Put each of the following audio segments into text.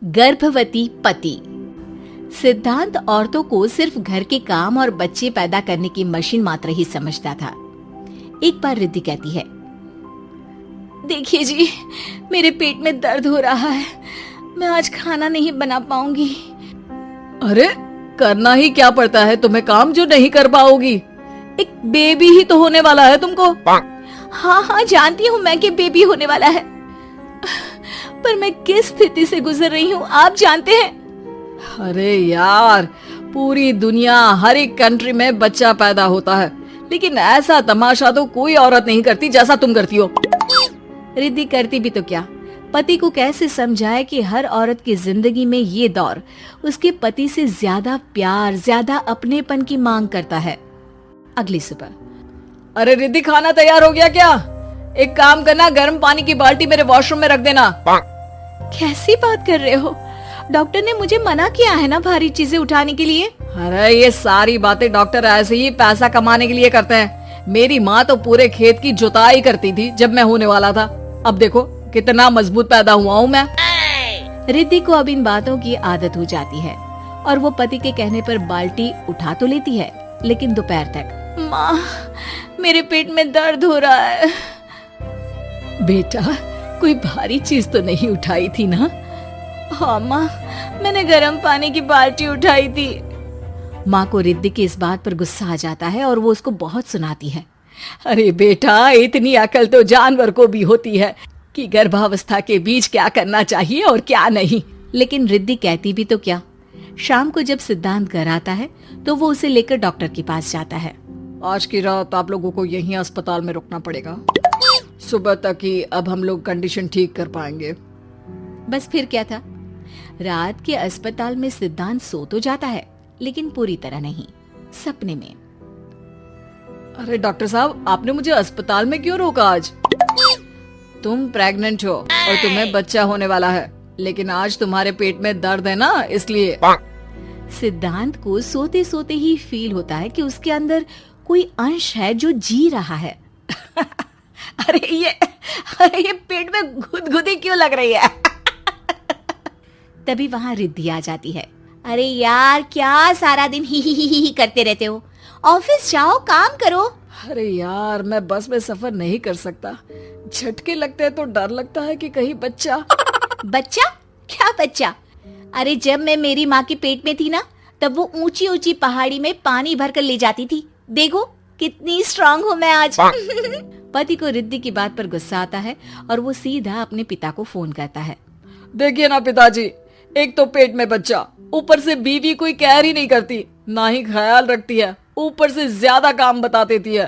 गर्भवती पति। सिद्धांत औरतों को सिर्फ घर के काम और बच्चे पैदा करने की मशीन मात्र ही समझता था। एक बार रिद्धि कहती है, देखिए जी, मेरे पेट में दर्द हो रहा है, मैं आज खाना नहीं बना पाऊंगी। अरे करना ही क्या पड़ता है तुम्हें काम जो नहीं कर पाओगी? एक बेबी ही तो होने वाला है तुमको। हाँ जानती हूँ मैं कि बेबी होने वाला है, पर मैं किस स्थिति से गुजर रही हूँ आप जानते हैं। अरे यार, पूरी दुनिया हर एक कंट्री में बच्चा पैदा होता है, लेकिन ऐसा तमाशा तो कोई औरत नहीं करती जैसा तुम करती हो। रिद्धि करती भी तो क्या, पति को कैसे समझाए कि हर औरत की जिंदगी में ये दौर उसके पति से ज्यादा प्यार, ज्यादा अपनेपन की मांग करता है। अगली सुबह, अरे रिद्धि, खाना तैयार हो गया क्या? एक काम करना, गर्म पानी की बाल्टी मेरे वॉशरूम में रख देना। कैसी बात कर रहे हो? डॉक्टर ने मुझे मना किया है ना भारी चीजें उठाने के लिए। अरे ये सारी बातें डॉक्टर ऐसे ही पैसा कमाने के लिए करते हैं। मेरी माँ तो पूरे खेत की जुताई करती थी जब मैं होने वाला था। अब देखो कितना मजबूत पैदा हुआ हूँ मैं। रिद्धि को अब इन बातों की आदत हो जाती है और वो पति के कहने पर बाल्टी उठा तो लेती है, लेकिन दोपहर तक, माँ मेरे पेट में दर्द हो रहा है। बेटा, कोई भारी चीज तो नहीं उठाई थी ना? हाँ माँ, मैंने गर्म पानी की बाल्टी उठाई थी। माँ को रिद्धि की इस बात पर गुस्सा आ जाता है और वो उसको बहुत सुनाती है। अरे बेटा, इतनी अकल तो जानवर को भी होती है कि गर्भावस्था के बीच क्या करना चाहिए और क्या नहीं। लेकिन रिद्धि कहती भी तो क्या। शाम को जब सिद्धांत घर आता है तो वो उसे लेकर डॉक्टर के पास जाता है। आज की रात आप लोगों को यहीं अस्पताल में रुकना पड़ेगा, सुबह तक ही अब हम लोग कंडीशन ठीक कर पाएंगे। बस फिर क्या था, रात के अस्पताल में सिद्धांत सो तो जाता है, लेकिन पूरी तरह नहीं, सपने में। अरे डॉक्टर साहब, आपने मुझे अस्पताल में क्यों रोका आज? तुम प्रेग्नेंट हो और तुम्हें बच्चा होने वाला है, लेकिन आज तुम्हारे पेट में दर्द है ना, इसलिए। सिद्धांत को सोते सोते ही फील होता है कि उसके अंदर कोई अंश है जो जी रहा है। अरे ये पेट में गुदगुदी क्यों लग रही है? तभी वहाँ रिद्धि आ जाती है। अरे यार, क्या सारा दिन ही करते रहते हो? ऑफिस जाओ, काम करो। अरे यार, मैं बस में सफर नहीं कर सकता, झटके लगते हैं तो डर लगता है कि कहीं बच्चा। बच्चा? क्या बच्चा? अरे जब मैं मेरी माँ के पेट में थी ना, तब वो ऊंची ऊंची पहाड़ी में पानी भर कर ले जाती थी। देखो कितनी स्ट्रांग हूँ मैं आज। पति को रिद्धि की बात पर गुस्सा आता है और वो सीधा अपने पिता को फोन करता है। देखिए ना पिताजी, एक तो पेट में बच्चा, ऊपर से बीवी कोई केयर ही नहीं करती, ना ही ख्याल रखती है, ऊपर से ज्यादा काम बता देती है।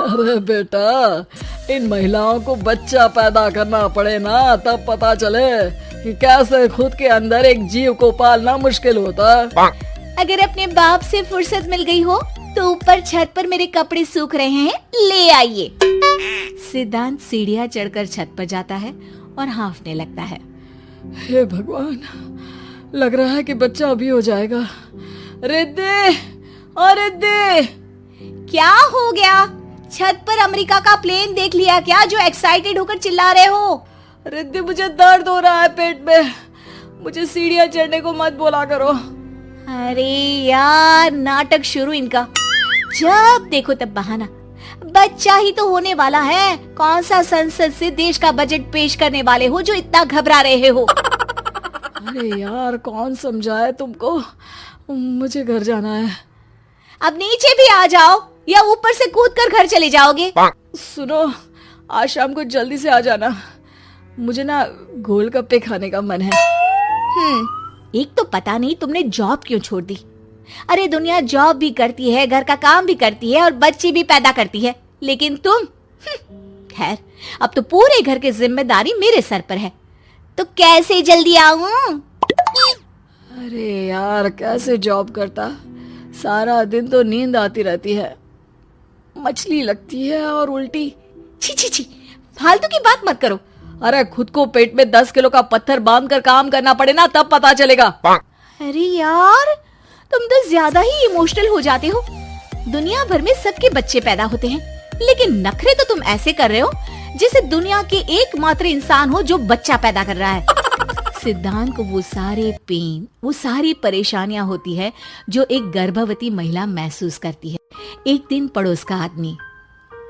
अरे बेटा, इन महिलाओं को बच्चा पैदा करना पड़े ना, तब पता चले कि कैसे खुद के अंदर एक जीव को पालना मुश्किल होता है। अगर अपने बाप से फुर्सत मिल गई हो तो ऊपर छत पर मेरे कपड़े सूख रहे हैं, ले आइए। सिद्धांत सीढ़ियां चढ़कर छत पर जाता है और हांफने लगता है। हे भगवान, लग रहा है कि बच्चा अभी हो जाएगा। रिद्धि, और रिद्धि, क्या हो गया? छत पर अमेरिका का प्लेन देख लिया क्या जो एक्साइटेड होकर चिल्ला रहे हो? रिद्धि, मुझे दर्द हो रहा है पेट में, मुझे सीढ़ियां चढ़ने को मत बोला करो। अरे यार, नाटक शुरू इनका, जब देखो तब बहाना। बच्चा ही तो होने वाला है, कौन सा संसद से देश का बजट पेश करने वाले हो जो इतना घबरा रहे हो? अरे यार, कौन समझाए तुमको, मुझे घर जाना है। अब नीचे भी आ जाओ या ऊपर से कूदकर घर चले जाओगे? सुनो, आज शाम को जल्दी से आ जाना, मुझे ना गोलगप्पे खाने का मन है। एक तो पता नहीं तुमने जॉब क्यों छोड़ दी। अरे दुनिया जॉब भी करती है, घर का काम भी करती है और बच्चे भी पैदा करती है, लेकिन तुम, खैर, अब तो पूरे घर की जिम्मेदारी मेरे सर पर है, तो कैसे जल्दी आऊं? अरे यार, कैसे जॉब करता, सारा दिन तो नींद आती रहती है, मछली लगती है और उल्टी। छी छी छी, फालतू की बात मत करो। अरे खुद को पेट में 10 किलो का पत्थर बांध कर काम करना पड़े ना, तब पता चलेगा। अरे यार, तुम तो ज्यादा ही इमोशनल हो जाते हो। दुनिया भर में सबके बच्चे पैदा होते हैं, लेकिन नखरे तो तुम ऐसे कर रहे हो जैसे दुनिया के एकमात्र इंसान हो जो बच्चा पैदा कर रहा है। सिद्धांत को वो सारे पेन, वो सारी परेशानियां होती है जो एक गर्भवती महिला महसूस करती है। एक दिन पड़ोस का आदमी,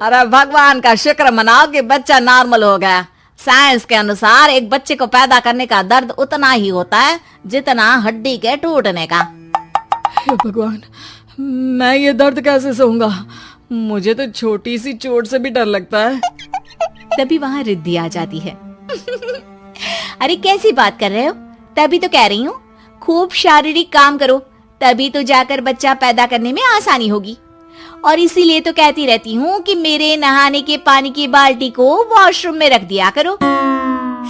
अरे भगवान का शुक्र मनाओ कि बच्चा नॉर्मल हो गया। साइंस के अनुसार एक बच्चे को पैदा करने का दर्द उतना ही होता है जितना हड्डी के टूटने का। हे भगवान, मैं ये दर्द कैसे सहूंगा? मुझे तो छोटी सी चोट से भी डर लगता है। तभी वहां रिद्धि आ जाती है। अरे कैसी बात कर रहे हो? तभी तो कह रही हूँ, खूब शारीरिक काम करो, तभी तो जाकर बच्चा पैदा करने में आसानी होगी। और इसीलिए तो कहती रहती हूँ कि मेरे नहाने के पानी की बाल्टी को वॉशरूम में रख दिया करो।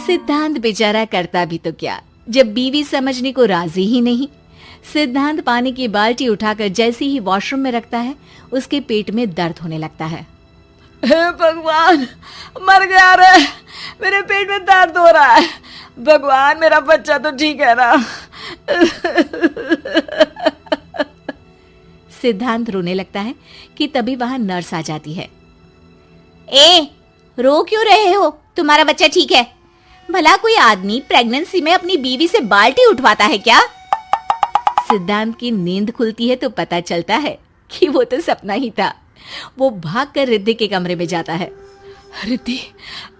सिद्धांत बेचारा करता भी तो क्या, जब बीवी समझने को राजी ही नहीं। सिद्धांत पानी की बाल्टी उठाकर जैसे ही वॉशरूम में रखता है, उसके पेट में दर्द होने लगता है। हे भगवान, मर गया रे, मेरे पेट में दर्द हो रहा है। भगवान, मेरा बच्चा तो ठीक है ना? सिद्धांत रोने लगता है कि तभी वहां नर्स आ जाती है। ए, रो क्यों रहे हो? तुम्हारा बच्चा ठीक है? भला कोई आदमी प्रेगनेंसी में अपनी बीवी से बाल्टी उठवाता है क्या? सिद्धांत की नींद खुलती है तो पता चलता है कि वो तो सपना ही था। वो भागकर रिद्धि के कमरे में जाता है। रिद्धि,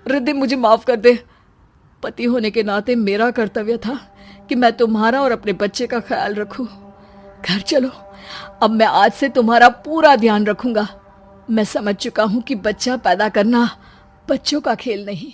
रिद्धि मुझे माफ कर दे। पति होने के नाते मेरा कर्तव्य था कि मैं तुम्हारा और अपने बच्चे का ख्याल रखूं। घर चलो, अब मैं आज से तुम्हारा पूरा ध्यान रखूंगा। मैं समझ चुका हूं कि बच्चा पैदा करना बच्चों का खेल नहीं।